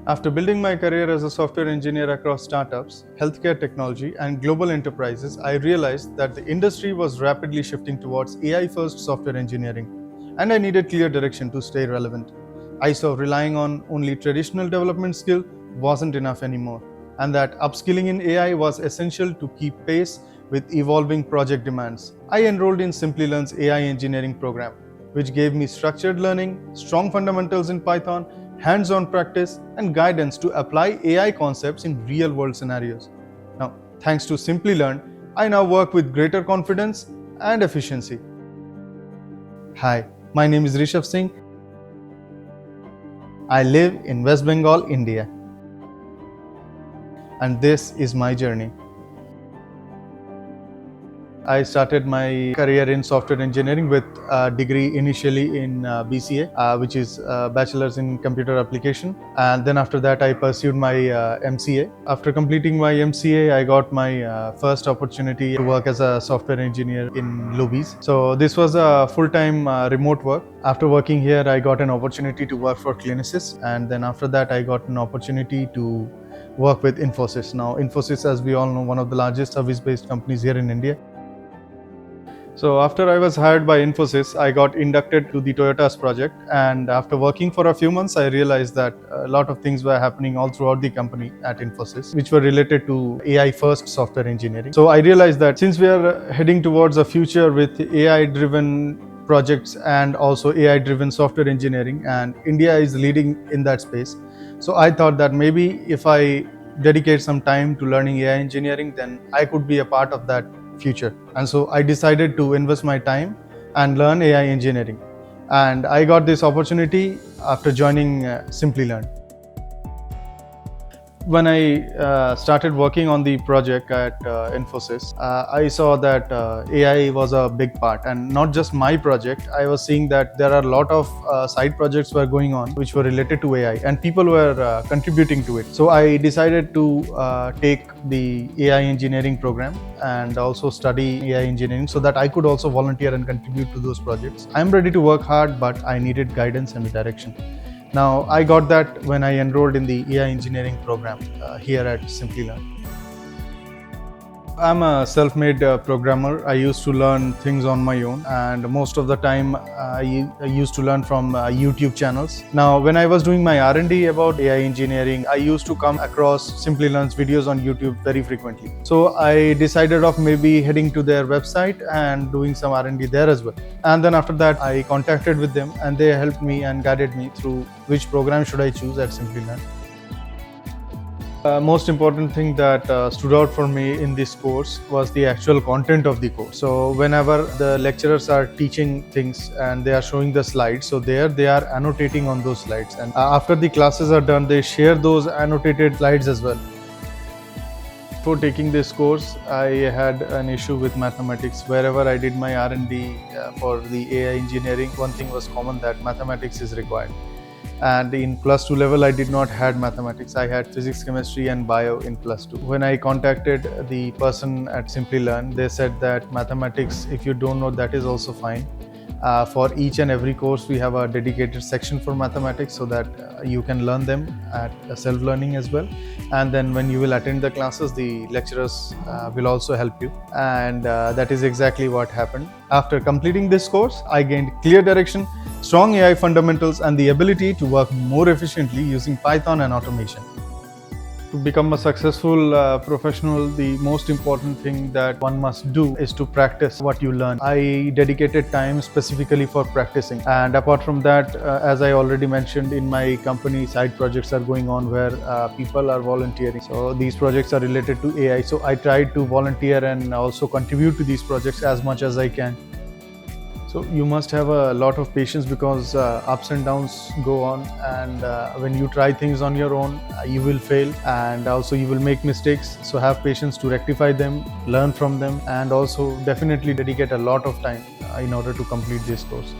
After building my career as a software engineer across startups, healthcare technology, and global enterprises, I realized that the industry was rapidly shifting towards AI-first software engineering, and I needed clear direction to stay relevant. I saw relying on only traditional development skill wasn't enough anymore, and that upskilling in AI was essential to keep pace with evolving project demands. I enrolled in Simplilearn's AI engineering program, which gave me structured learning, strong fundamentals in Python, hands-on practice, and guidance to apply AI concepts in real-world scenarios. Now, thanks to Simplilearn, I now work with greater confidence and efficiency. Hi, my name is Rishav Singh. I live in West Bengal, India. And this is my journey. I started my career in software engineering with a degree initially in BCA, which is Bachelor's in Computer Application. And then after that, I pursued my MCA. After completing my MCA, I got my first opportunity to work as a software engineer in Lobbies. So this was a full-time remote work. After working here, I got an opportunity to work for Klinicis. And then after that, I got an opportunity to work with Infosys. Now, Infosys, as we all know, one of the largest service-based companies here in India. So after I was hired by Infosys, I got inducted to the Toyota's project, and after working for a few months, I realized that a lot of things were happening all throughout the company at Infosys, which were related to AI-first software engineering. So I realized that since we are heading towards a future with AI-driven projects and also AI-driven software engineering, and India is leading in that space. So I thought that maybe if I dedicate some time to learning AI engineering, then I could be a part of that future. And so I decided to invest my time and learn AI engineering. And I got this opportunity after joining Simplilearn. When I started working on the project at Infosys, I saw that AI was a big part, and not just my project. I was seeing that there are a lot of side projects were going on which were related to AI, and people were contributing to it. So I decided to take the AI engineering program and also study AI engineering so that I could also volunteer and contribute to those projects. I'm ready to work hard, but I needed guidance and direction. Now, I got that when I enrolled in the AI engineering program here at Simplilearn. I'm a self-made programmer. I used to learn things on my own, and most of the time I used to learn from YouTube channels. Now, when I was doing my R&D about AI engineering, I used to come across Simplilearn's videos on YouTube very frequently. So I decided of maybe heading to their website and doing some R&D there as well. And then after that, I contacted with them, and they helped me and guided me through which program should I choose at Simplilearn. Most important thing that stood out for me in this course was the actual content of the course. So whenever the lecturers are teaching things and they are showing the slides, so there they are annotating on those slides, and after the classes are done, they share those annotated slides as well. Before taking this course, I had an issue with mathematics. Wherever I did my R&D for the AI engineering, one thing was common, that mathematics is required. And in plus 2 level, I did not had mathematics. I had physics, chemistry and bio in plus 2. When I contacted the person at Simplilearn, they said that mathematics, if you don't know, that is also fine. For each and every course, we have a dedicated section for mathematics so that you can learn them at self-learning as well. And then when you will attend the classes, the lecturers will also help you. And that is exactly what happened. After completing this course, I gained clear direction, strong AI fundamentals, and the ability to work more efficiently using Python and automation. To become a successful professional, the most important thing that one must do is to practice what you learn. I dedicated time specifically for practicing, and apart from that, as I already mentioned, in my company, side projects are going on where people are volunteering. So these projects are related to AI. So I tried to volunteer and also contribute to these projects as much as I can. So you must have a lot of patience because ups and downs go on, and when you try things on your own, you will fail, and also you will make mistakes. So have patience to rectify them, learn from them, and also definitely dedicate a lot of time in order to complete this course.